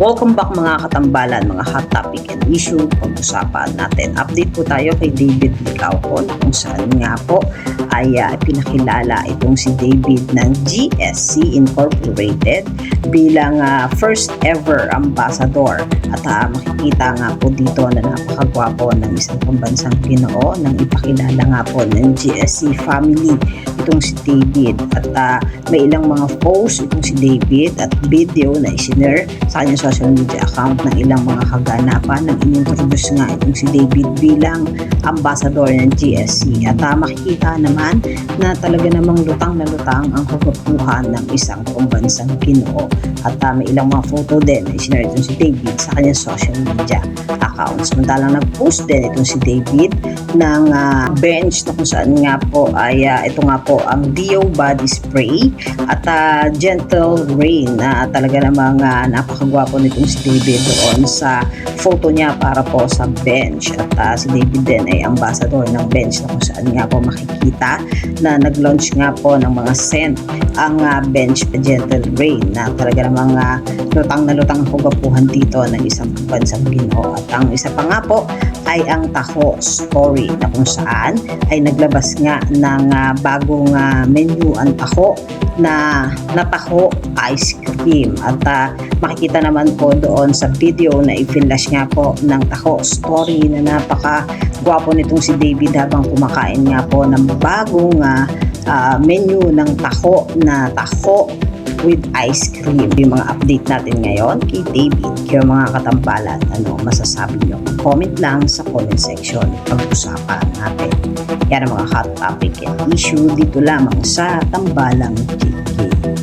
Welcome back mga katambalan, mga hot topic and issue. Pag-usapan natin. Update po tayo kay David Licaucon kung saan nga po ay pinakilala itong si David ng GSC Incorporated bilang first ever ambassador. At makikita nga po dito na napakagwapo ng isang pambansang Ginoo nang ipakilala nga po ng GSC family itong si David. At may ilang mga posts itong si David at video na isinare sa kanyang social media account ng ilang mga kaganapan nang inintroduce nga itong si David bilang ambassador ng GSC. At makikita naman na talaga namang lutang na lutang ang kagwapuhan ng isang pambansang Ginoo. At may ilang mga photo din na isinare itong si David sa kanyang social media account. Samantalang nag-post din itong si David ng bench na kung saan nga po ay ito nga po ang Dio body spray at gentle rain na talaga namang napakagwapo nitong si David doon sa photo niya para po sa bench. At si David din ay ambassador ng bench na kung saan nga po makikita na nag-launch nga po ng mga scent ang bench gentle rain na talaga namang lutang na lutang ang kagwapuhan dito ng isang bansang Ginoo. At ang isa pa nga po ay ang Taho Story na kung saan ay naglabas nga ng bagong menu ang Taho na Taho ice cream. At makikita naman po doon sa video na i-flash nga po ng Taho Story na napaka gwapo nitong si David habang kumakain nga po ng bagong menu ng Taho na Taho with ice cream. Yung mga update natin ngayon kay David, kaya mga katambalan, ano masasabi nyo? Comment lang sa comment section. Pag-usapan natin. Yan ang mga hot topic and issue dito lamang sa Tambalang GK.